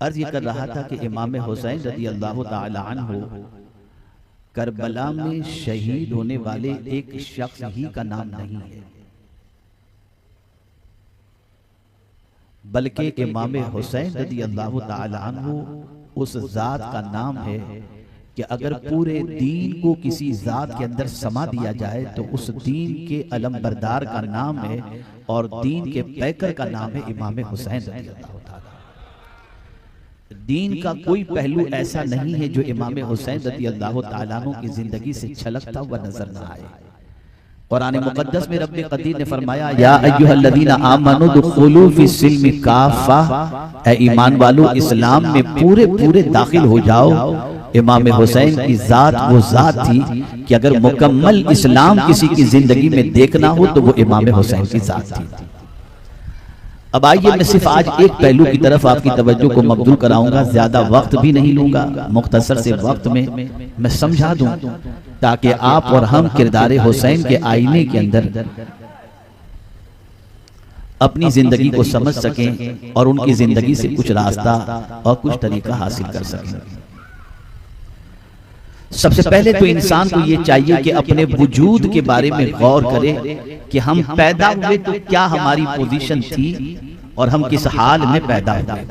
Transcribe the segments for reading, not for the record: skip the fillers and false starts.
अर्ज ये कर रहा था कि इमाम हुसैन रज़ी अल्लाह ताला अन्हु करबला में शहीद होने वाले एक शख्स ही का नाम नहीं है, बल्कि इमाम हुसैन रज़ी अल्लाह ताला अन्हु उस जात का नाम है कि अगर पूरे दीन को किसी जात के अंदर समा दिया जाए तो उस दीन के अलमबरदार का नाम है और दीन के पैकर का नाम है इमाम हुसैन रज़ी अल्लाह ताला। दीन का कोई पहलू ऐसा नहीं है जो इमाम हुसैन रज़ी अल्लाह ताला अन्हु की जिंदगी से छलकता हुआ नजर न आए। कुरान मुक़द्दस में रब्बे क़दीर ने फरमाया, या अय्युहल्लज़ीना आमनू दुखुलू फ़िस्सिल्मि काफ़ा, ऐ ईमान वालो इस्लाम में पूरे पूरे दाखिल हो जाओ। इमाम हुसैन की जात वो जात थी कि अगर मुकम्मल इस्लाम किसी की जिंदगी में देखना हो तो वो इमाम हुसैन की जात थी। अब आइए मैं सिर्फ आज एक पहलू की तरफ आपकी तवज्जो को मबदूल कराऊंगा, ज्यादा वक्त भी नहीं लूंगा, मुख्तसर से वक्त में मैं समझा दूं ताकि आप और हम किरदार हुसैन के आईने के अंदर अपनी जिंदगी को समझ सकें और उनकी जिंदगी से कुछ रास्ता और कुछ तरीका हासिल कर सकें। सबसे पहले तो इंसान को ये चाहिए कि अपने वजूद के बारे में गौर करे कि हम पैदा हुए तो क्या हमारी पोजीशन थी और हम किस हाल में पैदा हुए।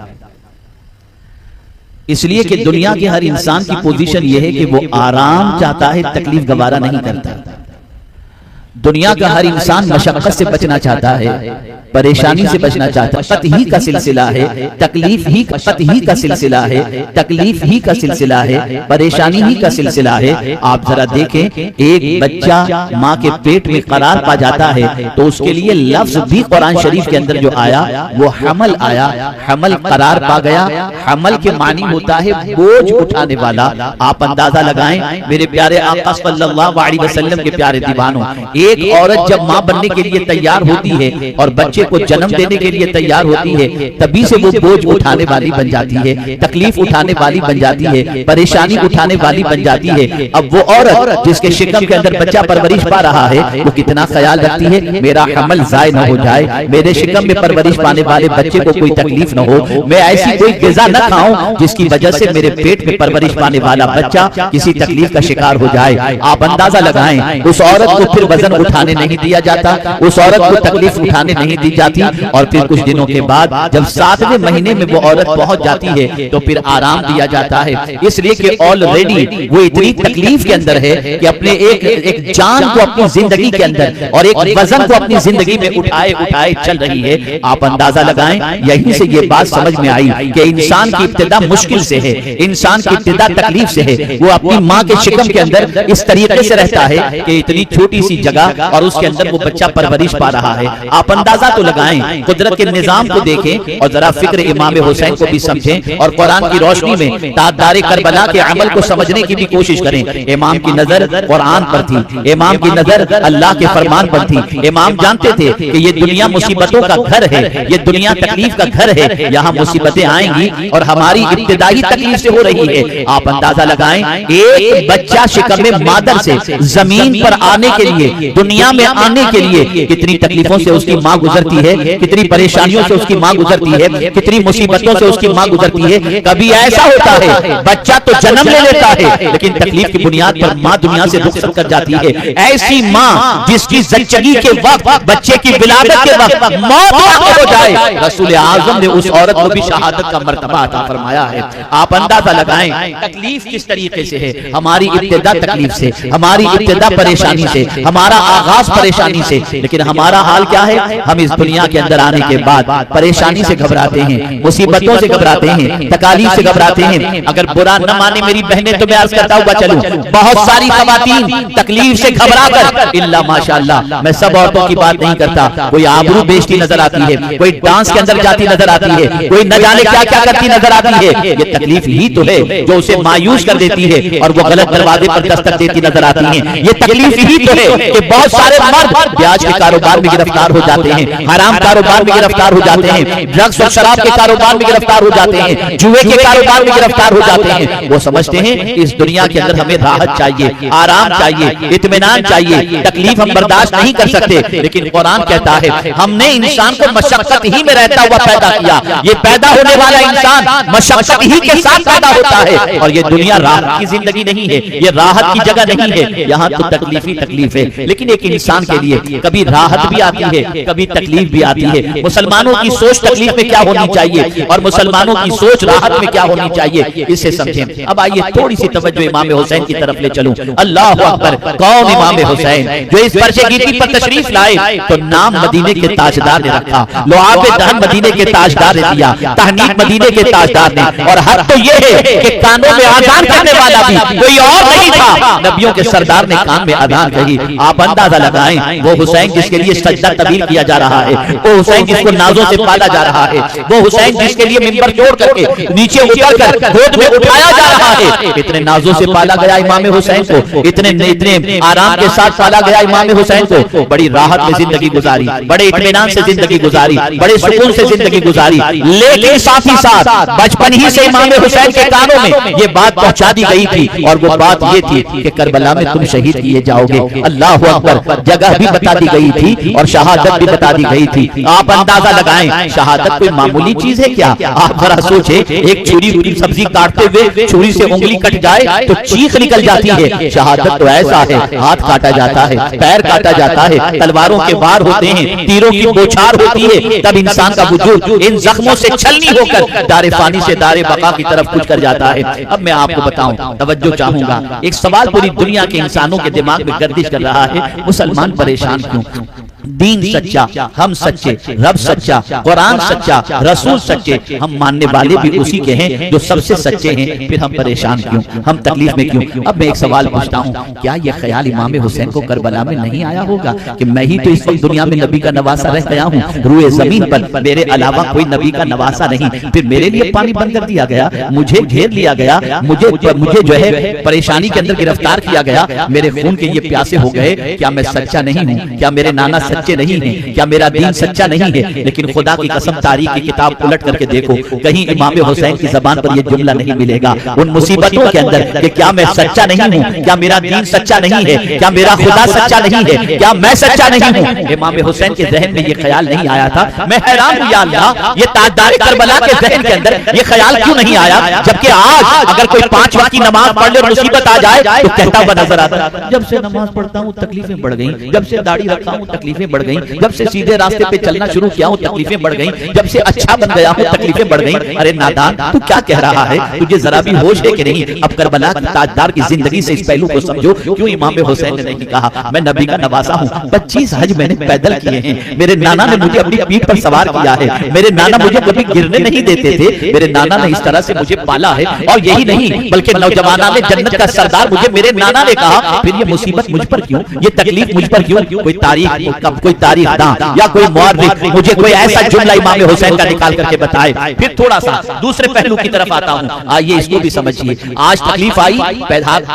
इसलिए कि दुनिया के हर इंसान की पोजीशन यह है कि वो आराम चाहता है, तकलीफ गवारा नहीं करता। दुनिया का हर इंसान मशक्कत से बचना चाहता है, परेशानी से बचना चाहता है। कत ही का सिलसिला है, तकलीफ ही कत ही का सिलसिला है, तकलीफ ही का सिलसिला है, परेशानी ही का सिलसिला है। आप जरा देखें, एक बच्चा माँ के पेट में करार पा जाता है तो उसके लिए लफ्ज भी कुरान शरीफ के अंदर जो आया वो हमल आया, हमल करार पा गया। हमल के मानी होता है बोझ उठाने वाला। आप अंदाजा लगाएं मेरे प्यारे आका सल्लल्लाहु अलैहि वसल्लम के प्यारे दीवानों, एक औरत जब माँ बनने के लिए तैयार होती है और बच्चे को जन्म देने के लिए तैयार होती है, तभी से वो बोझ उठाने वाली बन जाती है, तकलीफ उठाने वाली बन जाती है, परेशानी उठाने वाली बन जाती है। अब वो औरत जिसके शिकम के अंदर बच्चा परवरिश पा रहा है वो कितना ख्याल रखती है मेरा हमल जाय न हो जाए, मेरे शिकम में परवरिश पाने वाले बच्चे को कोई तकलीफ न हो, मैं ऐसी कोई ग़िज़ा न खाऊं जिसकी वजह से मेरे पेट में परवरिश पाने वाला बच्चा किसी तकलीफ का शिकार हो जाए। आप अंदाजा लगाएं, उस औरत को फिर वजन उठाने नहीं दिया जाता, उस औरत को तकलीफ उठाने नहीं दी जाती। और फिर कुछ दिनों के बाद जब 7वें महीने में वो औरत पहुंच जाती है तो फिर आराम दिया जाता है। इसलिए कि ऑलरेडी वो इतनी तकलीफ के अंदर है कि अपने एक जान को अपनी जिंदगी के अंदर और एक वजन को अपनी जिंदगी में उठाए उठाए चल रही है। आप अंदाजा लगाएं, यहीं से ये बात समझ में आई कि इंसान की इब्तिदा मुश्किल से है, इंसान की इब्तिदा तकलीफ से है। वो अपनी माँ के शिकम के अंदर इस तरीके से रहता है कि इतनी छोटी सी जगह और उसके अंदर वो बच्चा परवरिश पा रहा है। आप अंदाजा तो लगाएं, कुदरत के निजाम को देखें और जरा फिक्र इमाम हुसैन को भी समझें और कुरान की रोशनी में तादारे करबला के अमल को समझने की भी कोशिश करें। इमाम की नजर कुरान पर थी, इमाम की नजर अल्लाह के फरमान पर थी। इमाम जानते थे कि ये दुनिया मुसीबतों का घर है, ये दुनिया तकलीफ का घर है, यहाँ मुसीबतें आएंगी और हमारी इब्तिदाई तकलीफ से हो रही है। आप अंदाजा लगाएं, एक बच्चा शिकम में मादर से जमीन पर आने के लिए, दुनिया में आने के लिए कितनी तकलीफों से उसकी माँ गुजरती है, कितनी परेशानियों से उसकी माँ गुजरती है, कितनी मुसीबतों से उसकी माँ गुजरती है। कभी ऐसा होता है बच्चा तो जन्म ले लेता है लेकिन तकलीफ की बुनियाद पर माँ दुनिया से रुखसत कर जाती है। ऐसी माँ जिसकी ज़च्चगी के वक्त, बच्चे की विलादत के वक्त मौत हो जाए, रसूल आज़म ने उस औरत को भी शहादत का मर्तबा अता फरमाया है। आप अंदाजा लगाएं तकलीफ किस तरीके से है। हमारी इब्तिदा तकलीफ से, हमारी इब्तिदा परेशानी से, हमारा आगाज परेशानी से, लेकिन हमारा हाल क्या है? हम इस दुनिया के अंदर आने के बाद परेशानी से घबराते हैं, मुसीबतों से घबराते हैं, तकालीफ से घबराते हैं। अगर बुरा न माने मेरी बहनें तो मैं अर्ज करता हुआ चलूं, बहुत सारी खवातीन तकलीफ से घबरा कर, इल्ला माशाअल्लाह, मैं सब औरतों की बात नहीं करता, कोई आबरू बेचती नजर आती है, कोई डांस के अंदर जाती नजर आती है, कोई न जाने क्या क्या करती नजर आती है। ये तकलीफ ही तो है जो उसे मायूस कर देती है और वो गलत दरवाजे पर दस्तक देती नजर आती है। ये तकलीफ ही तो है कि बहुत सारे मर्द ब्याज के कारोबार में गिरफ्तार हो जाते हैं, हराम कारोबार में गिरफ्तार हो जाते हैं, ड्रग्स और शराब के कारोबार में गिरफ्तार हो जाते हैं, जुए के कारोबार में गिरफ्तार हो जाते हैं। वो समझते हैं इस दुनिया के अंदर हमें राहत चाहिए, आराम चाहिए, इत्मीनान चाहिए, तकलीफ हम बर्दाश्त नहीं कर सकते। लेकिन कुरान कहता है हमने इंसान को मशक्कत ही में रहता हुआ पैदा किया। ये पैदा होने वाला इंसान मशक्कत ही के साथ पैदा होता है। और ये दुनिया राहत की जिंदगी नहीं है, ये राहत की जगह नहीं है, यहाँ तो तकलीफ ही तकलीफ है। लेकिन एक इंसान के लिए कभी राहत भी आती है, कभी तकलीफ भी आती है। मुसलमानों की सोच तकलीफ में क्या होनी चाहिए और मुसलमानों की सोच राहत में क्या होनी चाहिए, इसे समझें। अब आइए थोड़ी सी तवज्जो इमाम हुसैन की तरफ ले चलूं। अल्लाह अकबर, कौन इमाम हुसैन जो इस पर्शेगीती पर तशरीफ लाए तो नाम मदीने के ताजदार ने रखा, लुआब दहन मदीने के ताजदार ने दिया, तहनीक मदीने के ताजदार ने। और हद तो ये है कि कानों में आजान करने वाला भी कोई और नहीं था, नबियों के सरदार ने कान में आजान कही। आप अंदाजा लगाएं वो हुसैन जिसके लिए सजदा तबील किया जा रहा है, वो हुसैन जिसको नाजों से पाला जा रहा है, वो हुसैन जिसके लिए मिंबर छोड़ करके नीचे उतर कर गोद में उठाया जा रहा है। इतने नाजों से पाला गया इमाम हुसैन को, इतने आराम के साथ पाला गया इमाम हुसैन को। बड़ी राहत में जिंदगी गुजारी, बड़े इत्मीनान से जिंदगी गुजारी, बड़े सुकून से जिंदगी गुजारी। लेकिन साथ ही साथ बचपन ही से इमाम हुसैन के कानों में ये बात पहुंचा दी गई थी, और वो बात ये थी कि करबला में तुम शहीद किए जाओगे। अल्लाह अकबर, जगह भी बता दी गई थी और शहादत भी बता दी गई थी। आप अंदाजा लगाएं शहादत कोई मामूली चीज है क्या? आप जरा सोचे, एक छुरी की सब्जी काटते हुए छुरी से उंगली कट जाए तो चीख निकल जाती है। शहादत तो ऐसा है, हाथ काटा जाता है, पैर काटा जाता है, तलवारों के वार होते हैं, तीरों की बौछार होती है, तब इंसान का वजूद इन जख्मों से छलनी होकर दारे फानी से दारे बका की तरफ कुछ कर जाता है। अब मैं आपको बताऊं, तवज्जो चाहूंगा, एक सवाल पूरी दुनिया के इंसानों के दिमाग में गर्दिश कर रहा है, मुसलमान परेशान क्यों? दीन सच्चा, हम सच्चे, रब सच्चा, कुरान सच्चा, रसूल सच्चे, हम मानने वाले भी उसी के हैं जो सबसे सच्चे हैं, फिर हम परेशान क्यों, हम तकलीफ में क्यों? अब मैं एक सवाल पूछता हूँ, क्या यह ख्याल इमाम हुसैन को करबला में नहीं आया होगा कि मैं ही तो इस वक्त दुनिया में नबी का नवासा रह गया हूँ, रूए जमीन पर मेरे अलावा कोई नबी का नवासा नहीं, फिर मेरे लिए पानी बंद कर दिया गया, मुझे घेर लिया गया, मुझे जो है परेशानी के अंदर गिरफ्तार किया गया, मेरे खून के ये प्यासे हो गए। क्या मैं सच्चा नहीं हूँ? क्या मेरे नाना सच्चे नहीं हैं? क्या मेरा दीन सच्चा नहीं है? लेकिन खुदा की कसम, तारीख की किताब उलट करके देखो, कहीं इमाम हुसैन की जबान पर यह जुमला नहीं मिलेगा उन मुसीबतों के अंदर कि क्या मैं सच्चा नहीं हूँ, क्या मेरा दीन सच्चा नहीं है, क्या मेरा खुदा सच्चा नहीं है, क्या मैं सच्चा नहीं हूँ। इमाम हुसैन के जहन में यह ख्याल नहीं आया था। मैं हैरान हूँ, या अल्लाह, ये ताजदार करबला के जहन के अंदर ये ख्याल क्यों नहीं आया? जबकि आज अगर कोई 5 वक्त की नमाज पढ़ ले और मुसीबत आ जाए तो कहता हुआ नजर आता है, जब से नमाज पढ़ता हूँ तकलीफें बढ़ गई, जब से दाढ़ी रखता हूँ तकलीफें बढ़ गई, जब से सीधे रास्ते पे चलना शुरू किया हूँ तकलीफें बढ़ गई, जब से अच्छा बन गया हूँ तकलीफें बढ़ गई। अरे नादान, तू क्या कह रहा है? तुझे जरा भी होश है कि नहीं? अब करबला के ताजदार की जिंदगी से इस पहलू को समझो। क्यों इमाम हुसैन ने नहीं कहा मैं नबी का नवासा हूँ? 25 हज मैंने पैदल किए हैं, मेरे नाना ने मुझे अपनी पीठ पर सवार किया है, मेरे नाना मुझे कभी गिरने नहीं देते थे, मेरे नाना ने इस तरह से मुझे पाला है। और यही नहीं बल्कि नौजवाना ने जन्नत का सरदार मुझे मेरे नाना ने कहा, फिर ये मुसीबत मुझ पर क्यों, ये तकलीफ मुझ पर क्यों? कोई तारीख दां या कोई मुअर्रिख मुझे कोई ऐसा जुमला इमाम हुसैन का निकाल करके बताए। फिर थोड़ा सा दूसरे पहलू की तरफ आता हूँ, आइए इसको भी समझिए। आज तकलीफ आई,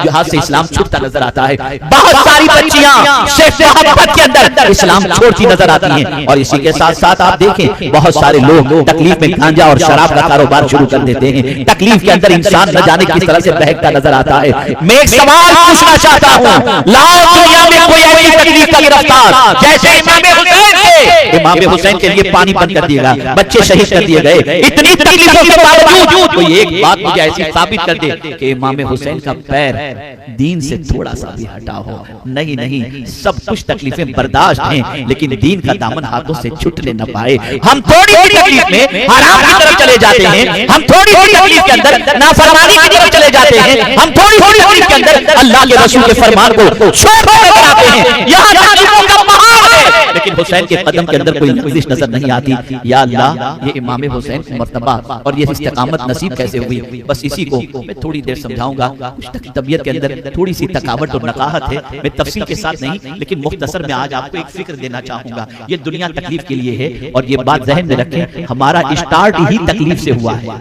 हाथ से इस्लाम छूटता नजर आता है। बहुत सारी बच्चियां सिर्फ मोहब्बत के अंदर इस्लाम छोड़ती नजर आती हैं, और इसी के साथ साथ आप देखें बहुत सारे लोग तकलीफ में गांजा और शराब का कारोबार शुरू कर देते हैं। तकलीफ के अंदर इंसान न जाने किस तरह से बहकता नजर आता है। मैं एक सवाल पूछना चाहता हूँ, लाओ दुनिया में कोई ऐसी तकलीफ का गिरफ्तार जैसे इमाम हुसैन थे। इमाम हुसैन के लिए पानी बंद कर दिया गया, बच्चे शहीद कर दिए गए, इतनी तकलीफों के बावजूद कोई एक बात मुझे ऐसी साबित कर दे कि इमाम हुसैन का पैर दीन से थोड़ा सा भी हटा हो। नहीं नहीं, सब कुछ तकलीफें बर्दाश्त हैं, लेकिन दीन का दामन हाथों से छूटने न पाए। हम थोड़ी सी तकलीफ में हराम की तरफ चले जाते हैं, हम थोड़ी सी तकलीफ के अंदर नाफरमानी की तरफ चले जाते हैं, हम थोड़ी थोड़ी तकलीफ के अंदर अल्लाह के रसूल के फरमान को छोड़कर बनाते हैं। यहाँ तकलीफों का पहाड़ है, लेकिन हुसैन के कदम के अंदर कोई लफ्ज़ नजर नहीं आती। या अल्लाह, ये इमाम हुसैन की मर्तबा और ये इस्तिकामत नसीब कैसे हुई? बस इसी को मैं थोड़ी देर समझाऊंगा। कुछ तबीयत के अंदर थोड़ी सी थकावट और नकाहत है, मैं तफसील के साथ नहीं लेकिन मुख्तसर में आज आपको एक फिक्र देना चाहूंगा। ये दुनिया तकलीफ के लिए है, और ये बात जहन में रखें, हमारा स्टार्ट ही तकलीफ से हुआ है।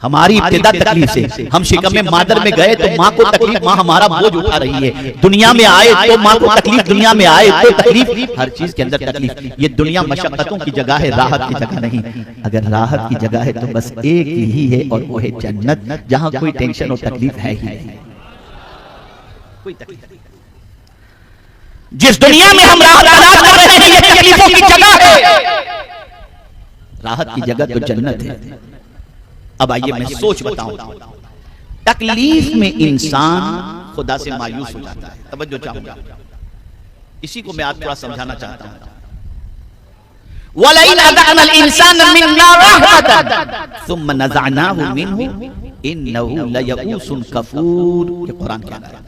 हमारी इब्तिदा तकलीफ से। हम शिकम में मादर में गए तो माँ को तकलीफ, माँ हमारा बोझ उठा रही है। दुनिया में आए तो माँ को तकलीफ, दुनिया में आए तो तकलीफ, हर चीज के अंदर तकलीफ। ये दुनिया मशक्कतों की जगह है, राहत की जगह नहीं। अगर राहत की जगह है तो बस एक ही है और वो है जन्नत, जहां कोई टेंशन और तकलीफ है ही नहीं, कोई तकलीफ नहीं। जिस दुनिया में हम राहत तलाश कर रहे हैं, ये तकलीफों की जगह है। राहत की जगह तो जन्नत है। अब आइए मैं सोच बताऊं, तकलीफ में इंसान खुदा से मायूस हो जाता है। तवज्जो चाहूंगा, इसी को मैं आज थोड़ा समझाना चाहता हूं। वलइन अज़क़नल इंसान मिन्ना रहमतन सुम्मा नज़अनाहु मिन्हु इन्नहु लयऊसुन कफूर, ये कुरान कहता है।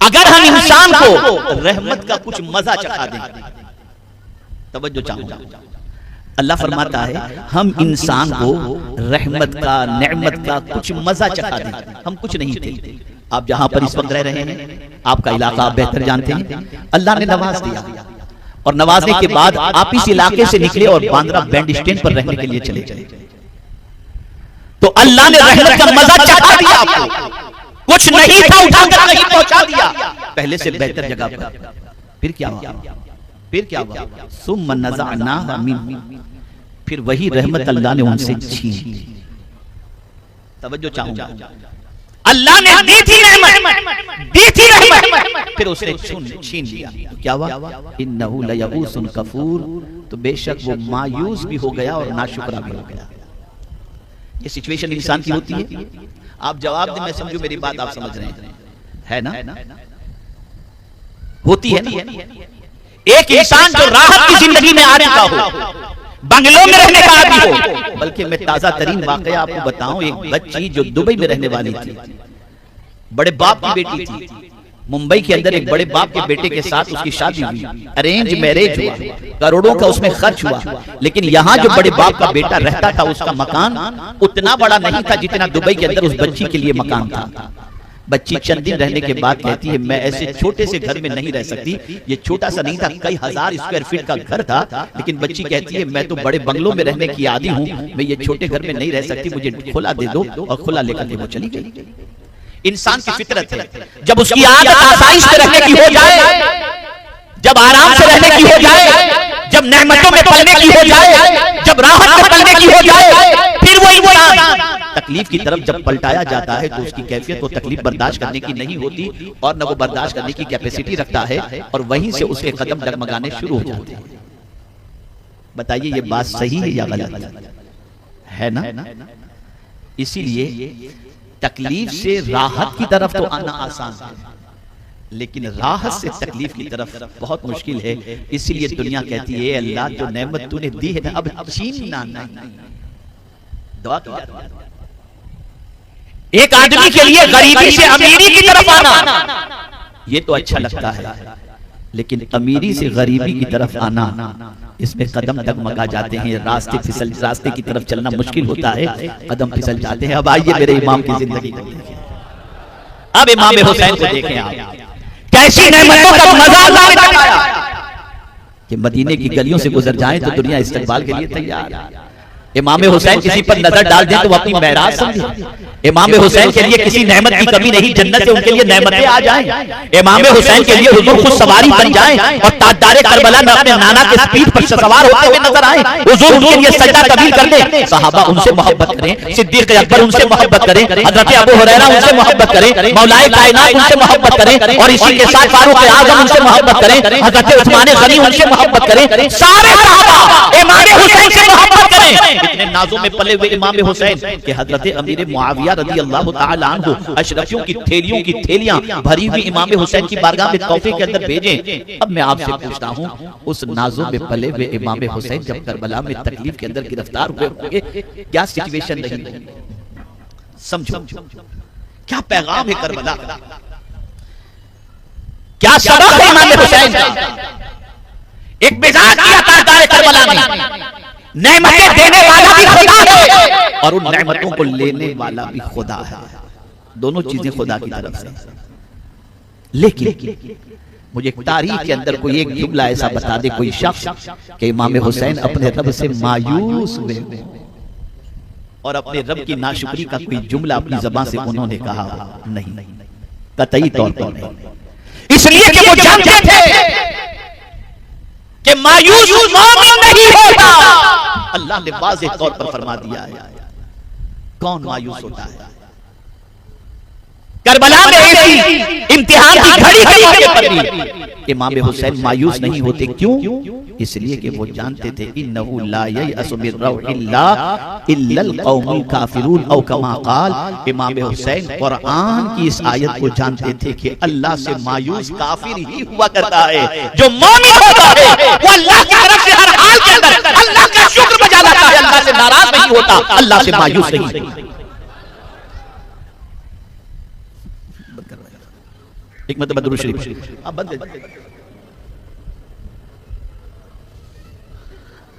अगर हम इंसान को रहमत का कुछ मजा चखा दें, तवज्जो चाहूंगा, अल्लाह फरमाता है हम इंसान को रहमत का, नेमत का कुछ मजा चखा दें। हम कुछ नहीं थे, आप जहां पर इस वक्त रह रहे हैं, आपका इलाका आप बेहतर जानते हैं। अल्लाह ने नवाज दिया और नवाजने के बाद आप इस इलाके से निकले और बांद्रा बैंड स्टैंड पर रहने के लिए चले गए। तो अल्लाह ने रहमत का मजा चखा दिया आपको, कुछ नहीं था उठाकर नहीं पहुंचा दिया पहले से बेहतर जगह पर। फिर क्या हुआ? फिर क्या हुआ? सुम्मा नज़अनाहु मिन्हु, फिर वही रहमत अल्लाह ने उनसे छीन ली। तवज्जो चाहूंगा, अल्लाह ने दी थी रहमत, दी थी रहमत, फिर उसने छीन लिया। तो क्या हुआ? इन्नहु लयऊसुन कफूर, तो बेशक वो मायूस भी हो गया और नाशुक्रा भी हो गया। ये सिचुएशन इंसान की होती है। आप जवाब दें, मैं समझू मेरी बात आप समझ रहे हैं, है ना? होती है ना। एक इंसान जो राहत की जिंदगी में आ चुका हो, बंगलों में रहने का आदी हो, बल्कि मैं ताजा तरीन वाकया आपको बताऊं, एक बच्ची जो दुबई में रहने वाली थी, बड़े बाप की बेटी थी, मुंबई के अंदर एक बड़े बाप के बेटे के साथ उसकी शादी हुई, अरेंज मैरिज हुआ, करोड़ों का उसमें खर्च हुआ। लेकिन यहाँ जो बड़े बाप का बेटा रहता था, उसका मकान उतना बड़ा नहीं था जितना दुबई के अंदर उस बच्ची के लिए मकान था। बच्ची चंद दिन रहने के बाद कहती है मैं ऐसे छोटे से घर में नहीं रह सकती। ये छोटा सा नहीं था, कई हजार स्क्वायर फीट का घर था, लेकिन बच्ची कहती है मैं तो बड़े बंगलों में रहने की आदी हूँ, मैं ये छोटे घर में नहीं रह सकती, मुझे खुला दे दो। और खुला लेकर के वो चली गई। इंसान की फितरत है, जब उसकी आदत आसाइश से रहने की हो जाए, जब आराम से रहने की हो जाए, जब नेमतों में पलने की हो जाए, जब राहत में पलने की हो जाए, फिर वो इंसान तकलीफ की तरफ जब पलटाया जाता है तो उसकी कैफियत को तकलीफ बर्दाश्त करने की नहीं होती और न वो बर्दाश्त करने की कैपेसिटी रखता है, और वहीं से उसके कदम डगमगाने शुरू हो जाते हैं। बताइए ये बात सही है या गलत है ना? इसीलिए तकलीफ से राहत की तरफ तो आना आसान है, लेकिन राहत से तकलीफ की तरफ बहुत मुश्किल है। इसीलिए दुनिया कहती है अल्लाह जो नेमत तूने दी है ना, अब छीनना नहीं। दुआ कीजिए। एक आदमी के लिए गरीबी से अमीरी की तरफ आना ये तो अच्छा लगता है, लेकिन अमीरी से गरीबी की तरफ आना, इसमें कदम डगमगा जाते हैं, रास्ते की तरफ चलना मुश्किल होता है, कदम फिसल जाते हैं। अब आइए मेरे इमाम की जिंदगी को देखें। अब इमाम हुसैन को देखें आप, कैसी नेमतों का मजा अल्लाह ने दिखाया कि मदीने की गलियों से गुजर जाएं तो दुनिया इस्तकबाल के लिए तैयार है। इमाम हुसैन किसी पर नजर डाल दें तो वो अपनी मेराज समझे। इमाम हुसैन के लिए किसी नेमत की कमी नहीं, जन्नत से उनके लिए नेमतें आ जाएं। इमाम हुसैन के लिए हुजूर खुद सवारी बन जाएं और ताजदारे करबला में अपने नाना के पीठ पर सवार होते हुए नजर आए। हुजूर उनके लिए सजदा कबील कर दें, सहाबा उनसे मोहब्बत करें, सिद्दीक अकबर उनसे मोहब्बत करें, हजरत अबू हुरैरा उनसे मोहब्बत करें, मौलाए कायनात उनसे मोहब्बत करें, और इसी के साथ फारूक आजम उनसे मोहब्बत करें, हजरत उस्मान गनी उनसे मोहब्बत करें। सारे सहाबा इमाम हुसैन से मोहब्बत करें। इतने नाजों में पले हुए इमाम हुसैन कि हजरत अमीर मुआविया रज़ी अल्लाह ताला अन्हु अशरफियों की थैलियों की थैलियां भरी हुई इमाम हुसैन की बारगाह में तोहफे के अंदर भेजें। अब मैं आपसे पूछता हूं, उस नाजों में पले हुए इमाम हुसैन जब करबला में तकलीफ के अंदर गिरफ्तार हुए होंगे, क्या सिचुएशन रही? समझो क्या पैगाम है करबला, क्या सबक है इमाम हुसैन का। एक मिजाज किया ताजदार करबला में, नेमतें देने वाला भी खुदा है और उन नेमतों को लेने वाला भी खुदा है, दोनों चीजें खुदा की तरफ से। लेकिन मुझे तारीख के अंदर कोई एक जुमला ऐसा बता दे कोई शख्स कि इमाम हुसैन अपने रब से मायूस हुए। और अपने रब की नाशुक्री का कोई जुमला अपनी ज़बान से उन्होंने कहा नहीं, कतई तौर पर नहीं। इसलिए कि वो जानते थे कि मायूस मोमिन नहीं होता। अल्लाह ने वाज़ेह तौर पर फरमा दिया है कौन मायूस होता है। करबला में ऐसी इम्तिहान की घड़ी के मौके पर भी इमाम हुसैन मायूस नहीं होते। क्यों? इसलिए कि वो जानते थे इन्नहु ला ययअसु मिर रौहिल्लाह इल्लल कौमुल काफिरून औ कमा क़ाल। इमाम हुसैन कुरान की इस आयत को जानते थे कि अल्लाह से मायूस काफिर ही हुआ करता है। जो मोमिन होता है वो अल्लाह की तरफ से हर हाल के अंदर अल्लाह का शुक्र बजा लाता है, अल्लाह से नाराज नहीं होता, अल्लाह से मायूस नहीं। एक मतलब दुरूद शरीफ अब बंद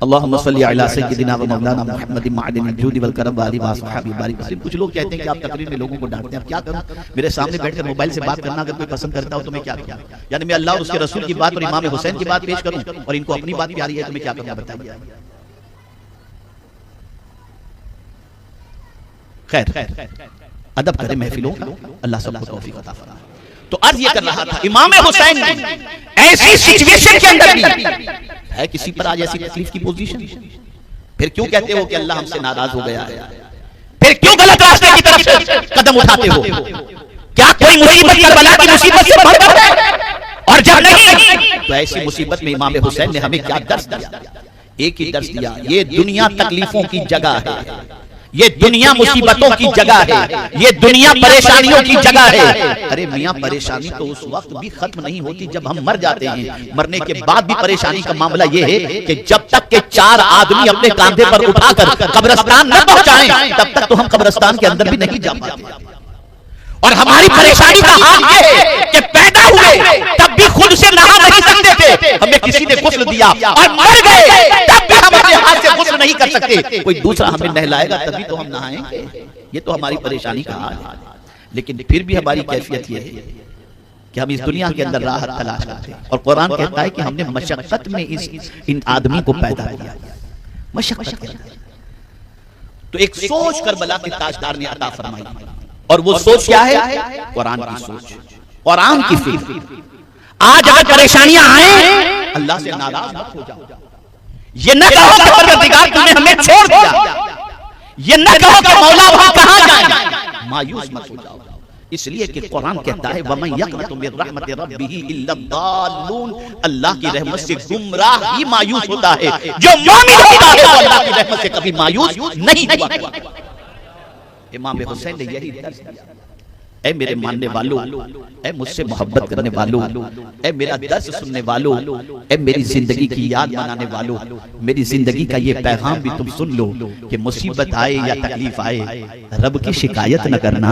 अल्लाहुम्मा सल्ली अला सय्यिदिना व मौलाना मुहम्मद मादिनिल जूद वल करम व आलि व अस्हाबी बारिक वसल्लम। कुछ लोग कहते हैं कि आप तकरीर में लोगों को डांटते हैं। अब क्या करूं, मेरे सामने बैठकर मोबाइल से बात करना अगर कोई पसंद करता हो तो मैं क्या करूं? यानी मैं अल्लाह और उसके रसूल की बात और इमाम हुसैन की बात पेश करूं और इनको अपनी बात प्यारी है तो मैं क्या करूं बताइए। खैर अदब करें महफिलों का, अल्लाह सबको तौफीक अता फरमाए। तो अर्ज ये कर रहा था इमाम हुसैन ऐसी सिचुएशन के अंदर भी है किसी पर आज ऐसी तकलीफ की पोजीशन, फिर क्यों कहते हो कि अल्लाह हमसे नाराज हो गया है? फिर क्यों गलत रास्ते की तरफ से कदम उठाते हो? क्या कोई मुसीबत करबला की मुसीबत से बढ़कर है? और जब नहीं तो ऐसी मुसीबत में इमाम हुसैन ने हमें क्या दर्स दिया? एक ही दर्स दिया, ये दुनिया तकलीफों की जगह है, ये दुनिया मुसीबतों की जगह है, ये दुनिया परेशानियों की जगह है। अरे मियां परेशानी तो उस वक्त भी खत्म नहीं होती जब हम मर जाते हैं। मरने के बाद भी परेशानी का मामला ये है कि जब तक के 4 आदमी अपने कांधे पर उठाकर कब्रिस्तान न पहुंचाएं तब तक तो हम कब्रिस्तान के अंदर भी नहीं जा पाते। और हमारी परेशानी का हाल ये है कि पैदा हुए तब भी खुद से नहा नहीं सकते थे, हमें किसी ने गुस्ल दिया, और मर गए तब भी हम अपने हाथ से गुस्ल नहीं कर सकते, कोई दूसरा हमें नहलाएगा तभी तो हम नहाएंगे। ये तो हमारी परेशानी का हाल है। लेकिन फिर भी हमारी कैफियत ये है कि हम इस दुनिया के अंदर राहत तलाश करते हैं। और कुरान कहता है कि हमने मशक्कत में इन आदमी को पैदा किया, मशक्कत। तो एक सोच करबला के ताजदार ने अता फरमाई, और वो सोच क्या है? कुरान की सोच, कुरान की फिक्र। आज अगर परेशानियां आए अल्लाह से नाराज मत हो जाओ। ये न कहो कि परवरदिगार तूने हमें छोड़ दिया, ये न कहो कि मौला हम कहां जाएं, मायूस मत हो जाओ। इसलिए कि कुरान कहता है वमन यक़नतु मिर रहमति रब्बिही इल्ला दाल्लून। अल्लाह की रहमत से गुमराह ही मायूस होता है, जो मोमिन होता है वो अल्लाह की रहमत से कभी मायूस नहीं हुआ। इमाम हुसैन ने यही दर्स दिया। ऐ मेरे मानने वालों, ऐ मुझसे मोहब्बत करने वालों, ऐ मेरा दर्स सुनने वालों, ऐ मेरी जिंदगी की याद मनाने वालों, मेरी जिंदगी का ये पैगाम भी तुम सुन लो कि मुसीबत आए या तकलीफ आए रब की शिकायत न करना,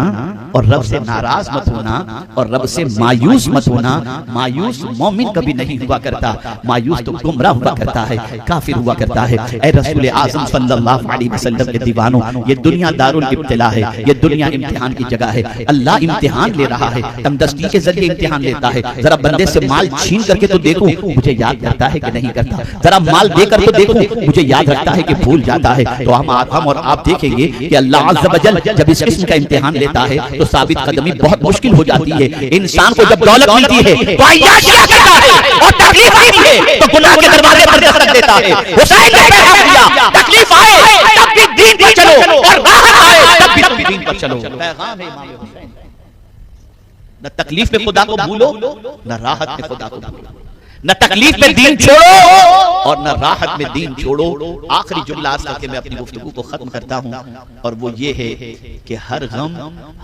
और रब से नाराज मत होना, और रब से मायूस मत होना। मायूस मोमिन कभी नहीं हुआ करता, मायूस तो गुमराह हुआ करता है, काफिर हुआ करता है। ऐ रसूल आज़म सल्लल्लाहु अलैहि वसल्लम के दीवानों, ये दुनिया दारुल इब्तिला है, ये दुनिया इम्तिहान की जगह है। अल्लाह इम्तिहान ले रहा है, तमदस्ती के जरिए इम्तिहान लेता है। जरा बंदे से माल छीन करके तो देखो मुझे याद करता है कि नहीं करता, जरा माल देकर तो देखो मुझे याद रखता है कि भूल जाता है। तो हम और आप देखेंगे कि अल्लाह अज़्ज़ व जल जब इस किस्म का इम्तिहान लेता है तो साबित कदमी बहुत मुश्किल हो जाती है। इंसान को जब दौलत मिलती है तो अय्याशियां करता है, और तकलीफ आती है तो गुनाह के दरवाजे पर दस्तक देता है। हुसैन ने पैगाम दिया, तकलीफ आए तब भी दीन पर चलो, और राहत आए तब भी तुम दीन पर चलो। पैगाम है इमाम हुसैन। न तकलीफ में खुदा को भूलो, न राहत में खुदा को भूलो, न तकलीफ में दीन छोड़ो और न राहत में दीन छोड़ो। आखिरी जुमला आज करके मैं अपनी गुफ्तगू को खत्म करता हूं, और वो ये है कि हर गम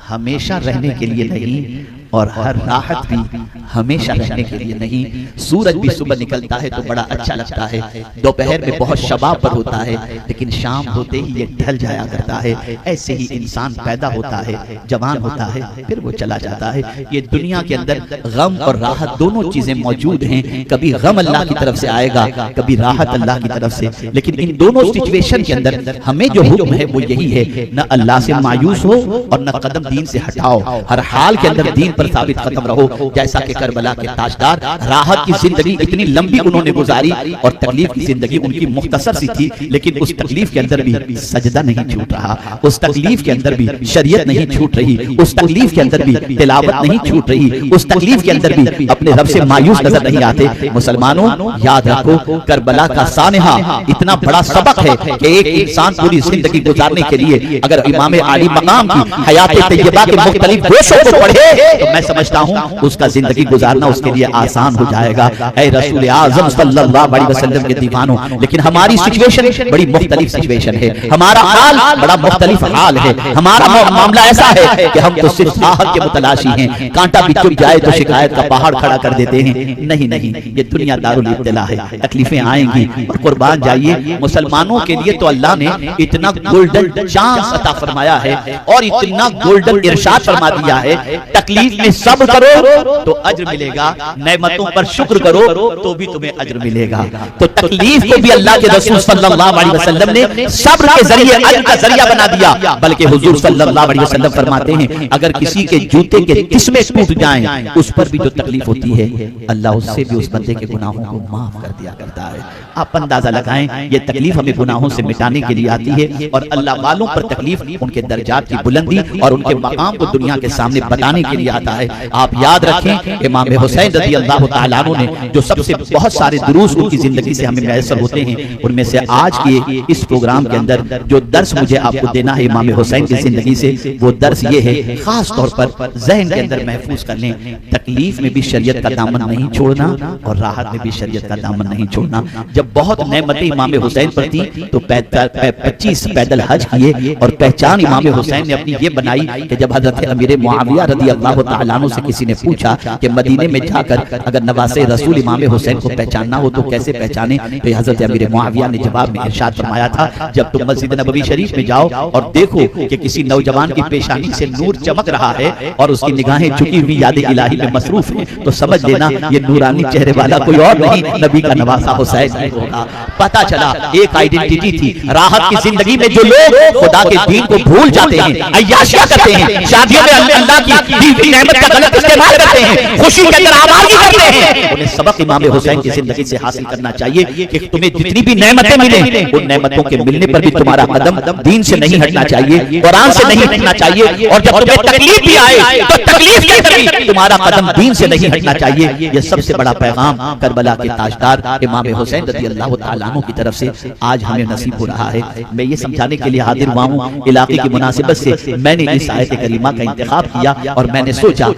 हमेशा रहने के लिए नहीं, और हर राहत भी हमेशा रहने के लिए नहीं। सूरज भी सुबह निकलता है तो बड़ा अच्छा लगता है, दोपहर में बहुत शबाब पर होता है, लेकिन शाम होते ही ये ढल जाया करता है। ऐसे ही इंसान पैदा होता है, जवान होता है, फिर वो चला जाता है। ये दुनिया के अंदर गम और राहत दोनों चीजें मौजूद हैं। कभी गम अल्लाह की तरफ से आएगा, कभी राहत अल्लाह की तरफ से, लेकिन इन दोनों सिचुएशन के अंदर हमें जो हुक्म है वो यही है, न अल्लाह से मायूस हो और न कदम दीन से हटाओ। हर हाल के अंदर दीन पर पर साबित खत्म रहो, जैसा कि करबला के ताजदार राहत की जिंदगी इतनी लंबी उन्होंने गुजारी और तकलीफ की जिंदगी उनकी मुख्तसर सी थी, लेकिन उस तकलीफ के अंदर भी सजदा नहीं छूट रहा, उस तकलीफ के अंदर भी शरीयत नहीं छूट रही, उस तकलीफ के अंदर भी तिलावत नहीं छूट रही, उस तकलीफ के अंदर भी अपने रब से मायूस नजर नहीं आते। मुसलमानों, याद रखो करबला का सानहा इतना बड़ा सबक है कि एक इंसान पूरी जिंदगी गुजारने के लिए अगर इमाम आली मकाम की हयात तैयबा के मुख्तलिफ गोशों को पढ़े तो मैं समझता हूं उसका जिंदगी गुजारना उसके लिए आसान हो जाएगा। ऐ रसूल आज़म सल्लल्लाहु अलैहि वसल्लम के दीवानों, लेकिन हमारी सिचुएशन बड़ी मुख्तलिफ सिचुएशन है, हमारा हाल बड़ा मुख्तलिफ हाल है। हमारा मामला ऐसा है कि हम तो सिर्फ राहत के मुतलाशी हैं, कांटा भी चुभ जाए तो शिकायत का पहाड़ खड़ा कर देते हैं। नहीं नहीं, ये दुनिया दारुल इब्तिला है, तकलीफें आएंगी और कुर्बान जाइए। मुसलमानों के लिए तो अल्लाह ने इतना गोल्डन चांस अता फरमाया है और इतना गोल्डन इरशाद फरमा दिया है, तकलीफ में सब्र करो तो अज्र मिलेगा, नेमतों पर शुक्र करो तो भी तुम्हें अज्र मिलेगा। तो तकलीफ को भी अल्लाह के रसूल सल्लल्लाहु अलैहि वसल्लम ने सब्र के जरिए अज्र का जरिया बना दिया। बल्कि हुजूर सल्लल्लाहु अलैहि वसल्लम फरमाते हैं, अगर किसी के जूते के तिस्मे टूट जाएं, उस पर भी जो तकलीफ होती है अल्लाह उससे भी उस बंदे के गुनाहों को माफ कर दिया करता है। आप अंदाजा लगाएं, ये तकलीफ हमें गुनाहों से मिटाने के लिए आती है और अल्लाह वालों पर तकलीफ उनके दर्जात की बुलंदी और उनके मकाम को दुनिया के सामने बताने के लिए आता है। आप याद रखें, इमाम हुसैन रज़ी अल्लाह तआला अन्हु ने जो सबसे बहुत सारे दुरूस उनकी जिंदगी से हमें मैसर होते हैं, उनमें से आज के इस प्रोग्राम के अंदर जो दर्स मुझे आपको देना है इमाम हुसैन की जिंदगी से, वो दर्स ये है, खास तौर पर ज़हन के अंदर महफूज कर लें, तकलीफ में भी शरीयत का दामन नहीं छोड़ना और राहत में भी शरीयत का दामन नहीं छोड़ना। जब बहुत नेमतें इमाम हुसैन पर थी तो 25 पैदल हज किए और पहचान इमाम हुसैन ने अपनी ये बनाई कि जब हजरत अमीर मुआविया रज़ी अल्लाह तआला अन्हु से किसी ने पूछा कि मदीने में जाकर अगर नवासे रसूल इमाम हुसैन को पहचानना हो तो कैसे पहचाने, तो हजरत अमीर मुआविया ने जवाब में इरशाद फरमाया था, जब तुम मस्जिद नबवी शरीफ में जाओ और देखो कि किसी नौजवान की पेशानी से नूर चमक रहा है और उसकी निगाहें झुकी हुई याद इलाही में मसरूफ है, तो समझ लेना ये नूरानी चेहरे वाला कोई और नहीं, नबी का नवासा हुसैन ही होगा। पता चला एक आइडेंटिटी थी। राहत की जिंदगी में जो लोग खुदा के दीन को भूल जाते हैं, अय्याशिया करते हैं, शादियों में अल्लाह की दी हुई नेमत का गलत इस्तेमाल करते हैं, खुशी के अंदर आवाज़ी करते हैं, उन्हें सबक इमाम हुसैन की जिंदगी से हासिल करना चाहिए कि तुम्हें जितनी भी नेमतें मिले उन नेमतों के मिलने पर भी तुम्हारा कदम दीन से नहीं हटना चाहिए, कुरान से नहीं हटना चाहिए, और जब तुम्हें तकलीफ भी आए तो तकलीफ के अंदर भी तुम्हारा कदम दीन से नहीं हटना चाहिए। यह सबसे बड़ा पैगाम करबला के ताजदार इमाम हुसैन रज़ी अल्लाह तआला अन्हु की तरफ से आज हमें नसीब हो रहा है। मैं ये समझाने के लिए हाजिर हुआ हूँ, इलाके की मुनासिबत से मैंने इस आयत करीमा का इंतखाब किया और मैंने सोचा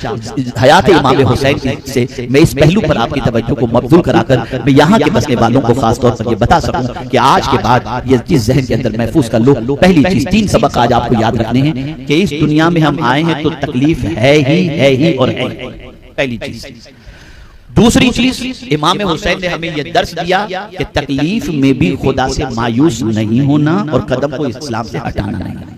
हयात इमाम हुसैन से मैं इस पहलू पर आपकी तवज्जो को मबजूल कराकर मैं यहाँ के बसने वालों को खास तौर पर ये बता सकूं कि आज के बाद ये चीज जहन के अंदर महफूज कर लो। पहली चीज, 3 सबक आज आपको याद रखने हैं कि इस दुनिया में हम आए हैं तो तकलीफ है ही और है, पहली चीज। दूसरी चीज, इमाम हुसैन ने हमें यह दर्स दिया कि तकलीफ में भी खुदा से मायूस नहीं होना और कदम को इस्लाम से हटाना नहीं।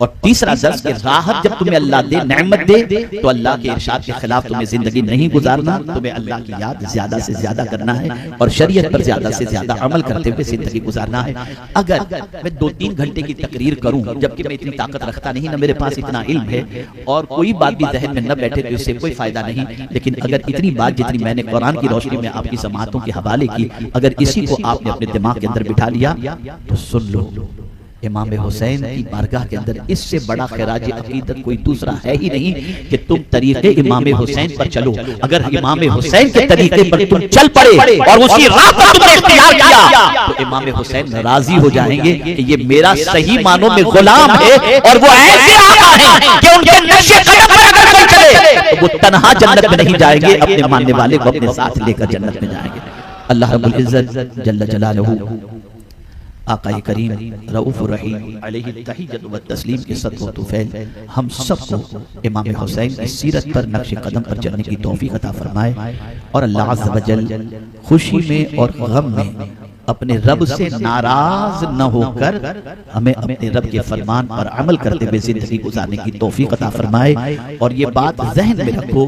और तीसरा दर्स कि राहत जब तुम्हें अल्लाह दे, नेमत दे, तो अल्लाह के इरशाद के खिलाफ तुम्हें जिंदगी नहीं गुजारना, तुम्हें अल्लाह की याद ज्यादा से ज्यादा करना है और शरीयत पर ज्यादा से ज्यादा अमल करते हुए जिंदगी गुजारना है। अगर मैं 2-3 घंटे की तकरीर करूं, जबकि मैं इतनी ताकत रखता नहीं, ना मेरे पास इतना इल्म है और कोई बात भी जहन में न बैठे तो इससे कोई फायदा नहीं, लेकिन अगर इतनी बात जितनी मैंने कुरान की रोशनी में आपकी समाअतों के हवाले की, अगर इसी को आपने अपने दिमाग के अंदर बिठा लिया तो सुन लो, इमाम हुसैन की बारगाह के अंदर इससे बड़ा खिराज अकीदत कोई दूसरा है ही नहीं कि तुम तरीके इमाम हुसैन पर चलो। अगर इमाम हुसैन के तरीके पर तुम चल पड़े और उसी राह पर तुमने इख्तियार किया तो इमाम हुसैन राजी हो जाएंगे कि ये मेरा सही मानों में गुलाम है और वो ऐसे आका है कि उनके नक्शे कदम पर अगर कोई चले तो वो तन्हा जन्नत में नहीं जाएंगे, अपने मानने वाले को अपने साथ लेकर जन्नत में जाएंगे। अल्लाह रब्बुल इज्जत जल्ल जलालहू आका करीम रऊफ़ुर रहीम अलैहि तहिय्यत व तस्लीम के सदक़े तुफ़ैल हम सबको इमाम हुसैन की सीरत पर नक्श कदम पर चलने की तौफ़ीक़ अता फरमाए और अल्लाह अज़्ज़ व जल खुशी में और गम में अपने रब से नाराज न होकर हमें अपने रब के फरमान पर अमल करते हुए जिंदगी गुजारने की तौफीक अता फरमाए। और ये बात ज़हन में रखो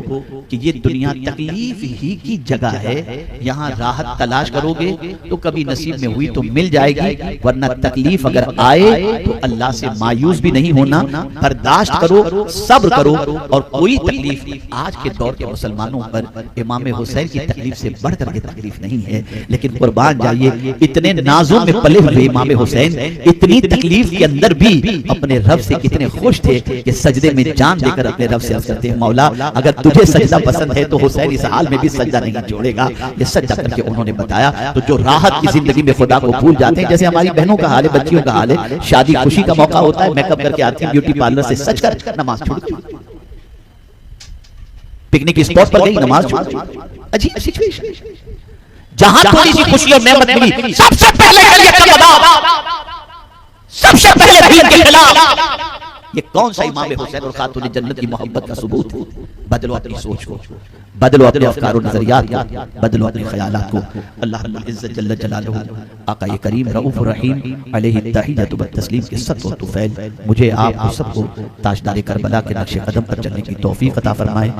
कि ये दुनिया तकलीफ ही की जगह है, यहाँ राहत तलाश करोगे तो कभी नसीब में हुई तो मिल जाएगी, वरना तकलीफ अगर आए तो अल्लाह से मायूस भी नहीं होना, बर्दाश्त करो, सब्र करो। और कोई तकलीफ आज के दौर के मुसलमानों पर इमाम हुसैन की तकलीफ से बढ़कर के तकलीफ नहीं है। लेकिन कुर्बान जाइए, इतने नाजों में पले हुए इमाम हुसैन इतनी तकलीफ के अंदर भी अपने रब से कितने खुश थे कि सजदे में जान देकर अपने रब से अर्ज करते हैं, मौला अगर तुझे सजदा पसंद है तो हुसैन इस हाल में भी सजदा नहीं छोड़ेगा। ये सजदा करके उन्होंने बताया। तो जो राहत की जिंदगी में खुदा को भूल जाते हैं, जैसे हमारी बहनों का हाल है, बच्चियों का हाल है, शादी खुशी का मौका होता है, मेकअप करके आती है ब्यूटी पार्लर से, सच कर नमाज छोड़, पिकनिक स्पॉट पर गई, नमाज छोड़, अजीब सिचुएशन। जहां थोड़ी सी खुशी और नेमत मिली, सबसे पहले सबसे पहले दीन के खिलाफ। ये कौन सा इमाम हुसैन और खातून जन्नत की मोहब्बत का सबूत है? बदलो अपनी सोच को, बदलो अपने अफकार और नजरियात को, बदलो अपने ख्यालात को। अल्लाह रब्बुल इज्जत जल्ल जलालुहु आका करीम रऊफ रहीम अलैहि तहियतु व तस्लीम के सत्व व तुफैल मुझे आप सबको ताजदार करबला के नक्शे कदम पर चलने की तौफीक अता फरमाए।